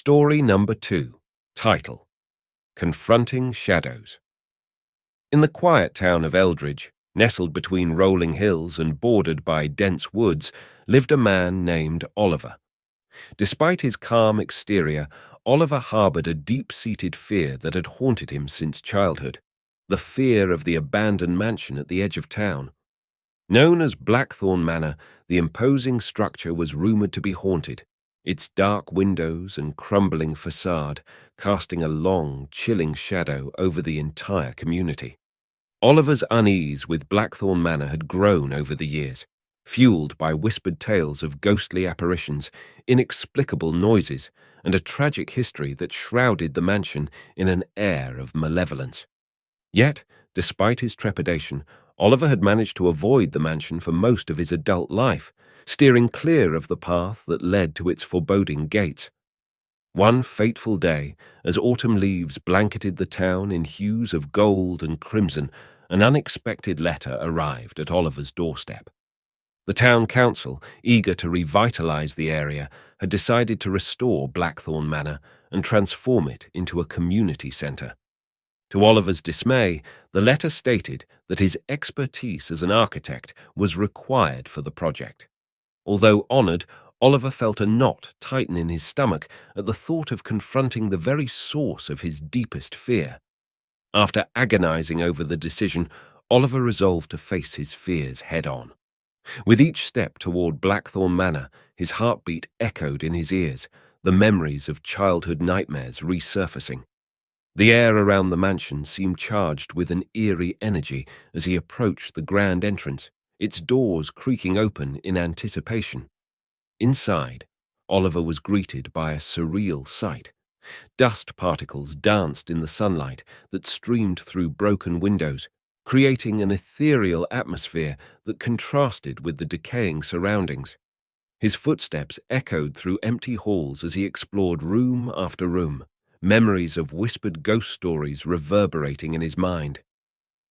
Story number 2. Title: Confronting Shadows. In the quiet town of Eldridge, nestled between rolling hills and bordered by dense woods, lived a man named Oliver. Despite his calm exterior, Oliver harbored a deep-seated fear that had haunted him since childhood, the fear of the abandoned mansion at the edge of town. Known as Blackthorn Manor, the imposing structure was rumored to be haunted, its dark windows and crumbling facade casting a long, chilling shadow over the entire community. Oliver's unease with Blackthorn Manor had grown over the years, fueled by whispered tales of ghostly apparitions, inexplicable noises, and a tragic history that shrouded the mansion in an air of malevolence. Yet, despite his trepidation, Oliver had managed to avoid the mansion for most of his adult life, steering clear of the path that led to its foreboding gates. One fateful day, as autumn leaves blanketed the town in hues of gold and crimson, an unexpected letter arrived at Oliver's doorstep. The town council, eager to revitalize the area, had decided to restore Blackthorn Manor and transform it into a community center. To Oliver's dismay, the letter stated that his expertise as an architect was required for the project. Although honored, Oliver felt a knot tighten in his stomach at the thought of confronting the very source of his deepest fear. After agonizing over the decision, Oliver resolved to face his fears head-on. With each step toward Blackthorn Manor, his heartbeat echoed in his ears, the memories of childhood nightmares resurfacing. The air around the mansion seemed charged with an eerie energy as he approached the grand entrance, its doors creaking open in anticipation. Inside, Oliver was greeted by a surreal sight. Dust particles danced in the sunlight that streamed through broken windows, creating an ethereal atmosphere that contrasted with the decaying surroundings. His footsteps echoed through empty halls as he explored room after room, memories of whispered ghost stories reverberating in his mind.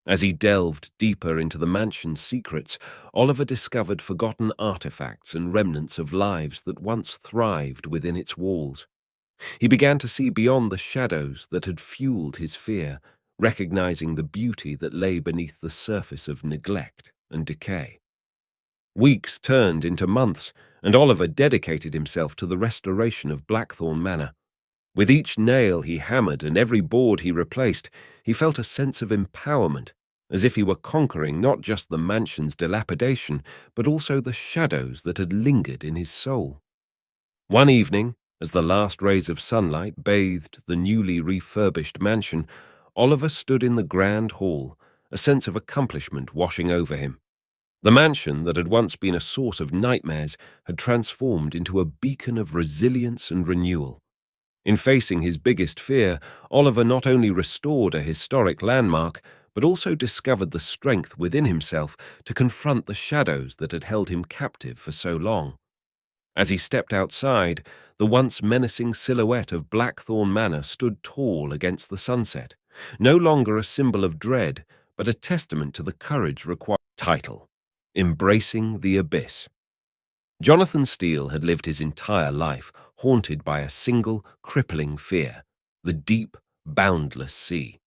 As he delved deeper into the mansion's secrets, Oliver discovered forgotten artifacts and remnants of lives that once thrived within its walls. He began to see beyond the shadows that had fueled his fear, recognizing the beauty that lay beneath the surface of neglect and decay. Weeks turned into months, and Oliver dedicated himself to the restoration of Blackthorn Manor. With each nail he hammered and every board he replaced, he felt a sense of empowerment, as if he were conquering not just the mansion's dilapidation, but also the shadows that had lingered in his soul. One evening, as the last rays of sunlight bathed the newly refurbished mansion, Oliver stood in the grand hall, a sense of accomplishment washing over him. The mansion that had once been a source of nightmares had transformed into a beacon of resilience and renewal. In facing his biggest fear, Oliver not only restored a historic landmark, but also discovered the strength within himself to confront the shadows that had held him captive for so long. As he stepped outside, the once menacing silhouette of Blackthorn Manor stood tall against the sunset, no longer a symbol of dread, but a testament to the courage required. Title: Embracing the Abyss. Jonathan Steele had lived his entire life haunted by a single, crippling fear: the deep, boundless sea.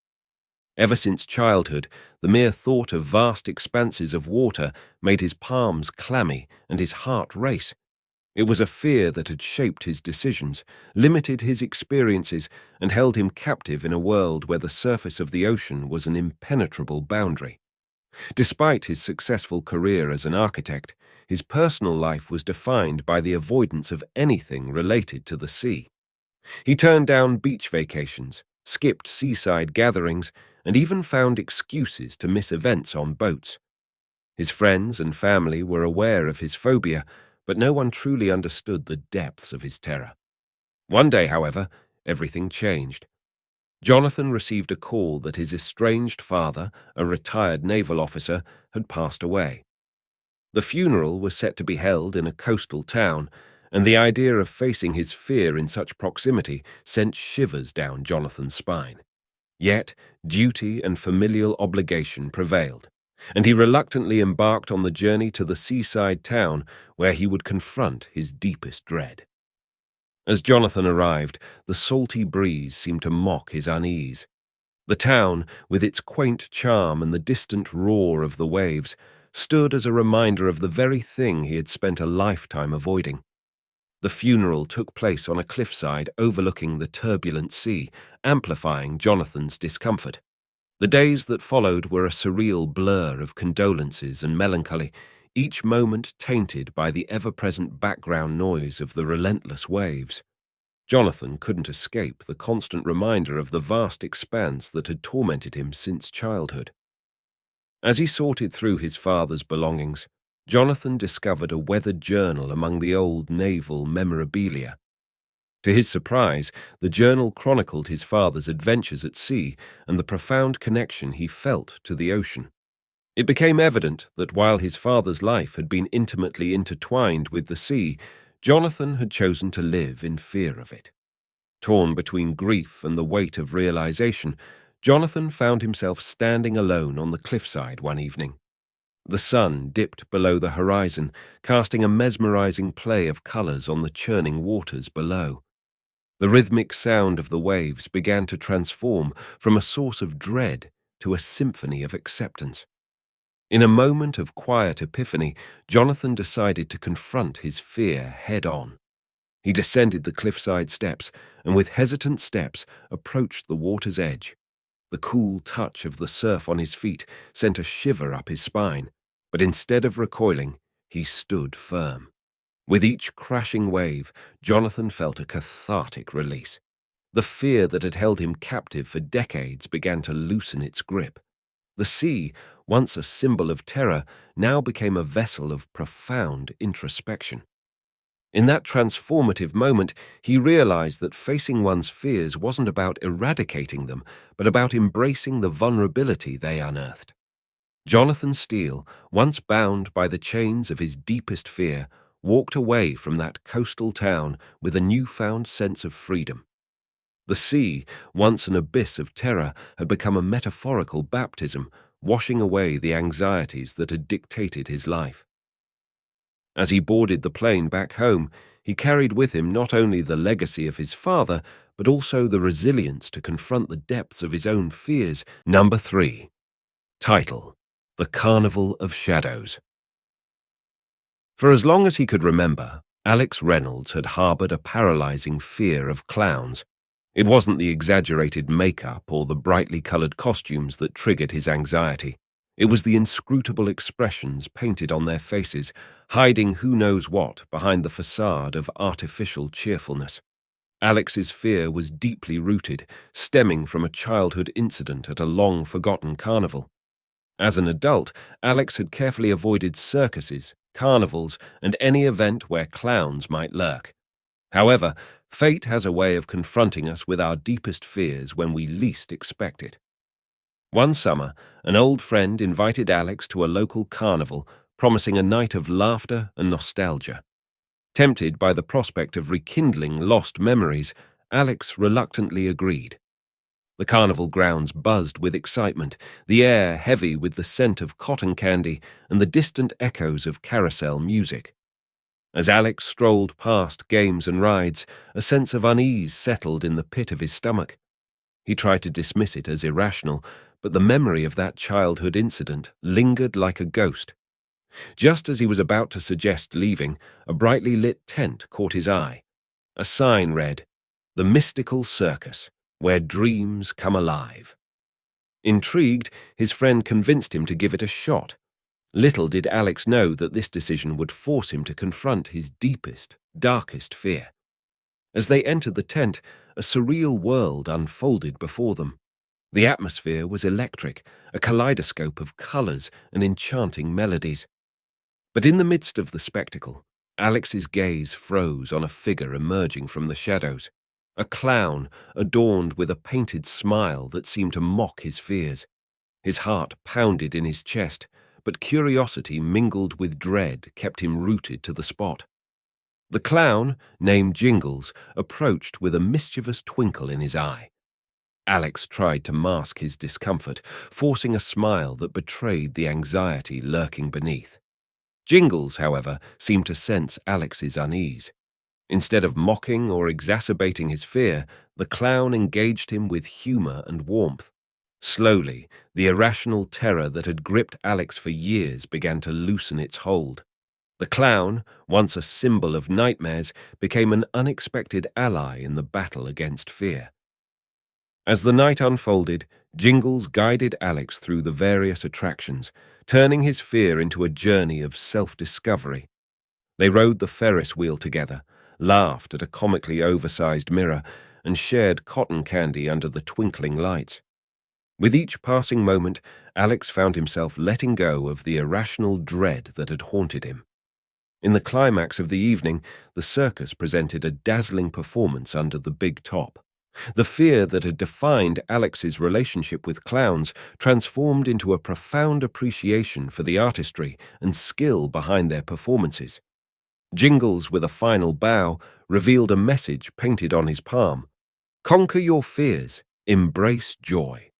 Ever since childhood, the mere thought of vast expanses of water made his palms clammy and his heart race. It was a fear that had shaped his decisions, limited his experiences, and held him captive in a world where the surface of the ocean was an impenetrable boundary. Despite his successful career as an architect, his personal life was defined by the avoidance of anything related to the sea. He turned down beach vacations, skipped seaside gatherings, and even found excuses to miss events on boats. His friends and family were aware of his phobia, but no one truly understood the depths of his terror. One day, however, everything changed. Jonathan received a call that his estranged father, a retired naval officer, had passed away. The funeral was set to be held in a coastal town, and the idea of facing his fear in such proximity sent shivers down Jonathan's spine. Yet, duty and familial obligation prevailed, and he reluctantly embarked on the journey to the seaside town where he would confront his deepest dread. As Jonathan arrived, the salty breeze seemed to mock his unease. The town, with its quaint charm and the distant roar of the waves, stood as a reminder of the very thing he had spent a lifetime avoiding. The funeral took place on a cliffside overlooking the turbulent sea, amplifying Jonathan's discomfort. The days that followed were a surreal blur of condolences and melancholy, each moment tainted by the ever-present background noise of the relentless waves. Jonathan couldn't escape the constant reminder of the vast expanse that had tormented him since childhood. As he sorted through his father's belongings, Jonathan discovered a weathered journal among the old naval memorabilia. To his surprise, the journal chronicled his father's adventures at sea and the profound connection he felt to the ocean. It became evident that while his father's life had been intimately intertwined with the sea, Jonathan had chosen to live in fear of it. Torn between grief and the weight of realization, Jonathan found himself standing alone on the cliffside one evening. The sun dipped below the horizon, casting a mesmerizing play of colors on the churning waters below. The rhythmic sound of the waves began to transform from a source of dread to a symphony of acceptance. In a moment of quiet epiphany, Jonathan decided to confront his fear head-on. He descended the cliffside steps and with hesitant steps approached the water's edge. The cool touch of the surf on his feet sent a shiver up his spine, but instead of recoiling, he stood firm. With each crashing wave, Jonathan felt a cathartic release. The fear that had held him captive for decades began to loosen its grip. The sea, once a symbol of terror, now became a vessel of profound introspection. In that transformative moment, he realized that facing one's fears wasn't about eradicating them, but about embracing the vulnerability they unearthed. Jonathan Steele, once bound by the chains of his deepest fear, walked away from that coastal town with a newfound sense of freedom. The sea, once an abyss of terror, had become a metaphorical baptism, washing away the anxieties that had dictated his life. As he boarded the plane back home, he carried with him not only the legacy of his father, but also the resilience to confront the depths of his own fears. Number 3. Title: The Carnival of Shadows. For as long as he could remember, Alex Reynolds had harbored a paralyzing fear of clowns. It wasn't the exaggerated makeup or the brightly colored costumes that triggered his anxiety. It was the inscrutable expressions painted on their faces, hiding who knows what behind the facade of artificial cheerfulness. Alex's fear was deeply rooted, stemming from a childhood incident at a long-forgotten carnival. As an adult, Alex had carefully avoided circuses, carnivals, and any event where clowns might lurk. However, fate has a way of confronting us with our deepest fears when we least expect it. One summer, an old friend invited Alex to a local carnival, promising a night of laughter and nostalgia. Tempted by the prospect of rekindling lost memories, Alex reluctantly agreed. The carnival grounds buzzed with excitement, the air heavy with the scent of cotton candy and the distant echoes of carousel music. As Alex strolled past games and rides, a sense of unease settled in the pit of his stomach. He tried to dismiss it as irrational, but the memory of that childhood incident lingered like a ghost. Just as he was about to suggest leaving, a brightly lit tent caught his eye. A sign read, "The Mystical Circus, where dreams come alive." Intrigued, his friend convinced him to give it a shot. Little did Alex know that this decision would force him to confront his deepest, darkest fear. As they entered the tent, a surreal world unfolded before them. The atmosphere was electric, a kaleidoscope of colors and enchanting melodies. But in the midst of the spectacle, Alex's gaze froze on a figure emerging from the shadows. A clown, adorned with a painted smile that seemed to mock his fears. His heart pounded in his chest, but curiosity mingled with dread kept him rooted to the spot. The clown, named Jingles, approached with a mischievous twinkle in his eye. Alex tried to mask his discomfort, forcing a smile that betrayed the anxiety lurking beneath. Jingles, however, seemed to sense Alex's unease. Instead of mocking or exacerbating his fear, the clown engaged him with humor and warmth. Slowly, the irrational terror that had gripped Alex for years began to loosen its hold. The clown, once a symbol of nightmares, became an unexpected ally in the battle against fear. As the night unfolded, Jingles guided Alex through the various attractions, turning his fear into a journey of self-discovery. They rode the Ferris wheel together, laughed at a comically oversized mirror, and shared cotton candy under the twinkling lights. With each passing moment, Alex found himself letting go of the irrational dread that had haunted him. In the climax of the evening, the circus presented a dazzling performance under the big top. The fear that had defined Alex's relationship with clowns transformed into a profound appreciation for the artistry and skill behind their performances. Jingles, with a final bow, revealed a message painted on his palm: "Conquer your fears, embrace joy."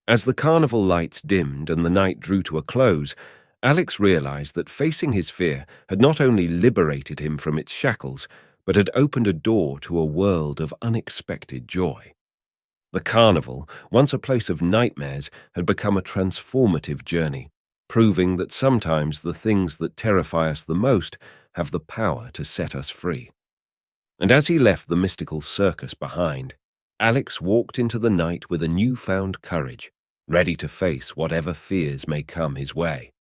As the carnival lights dimmed and the night drew to a close, Alex realized that facing his fear had not only liberated him from its shackles, but had opened a door to a world of unexpected joy. The carnival, once a place of nightmares, had become a transformative journey, proving that sometimes the things that terrify us the most have the power to set us free. And as he left the mystical circus behind, Alex walked into the night with a newfound courage, ready to face whatever fears may come his way.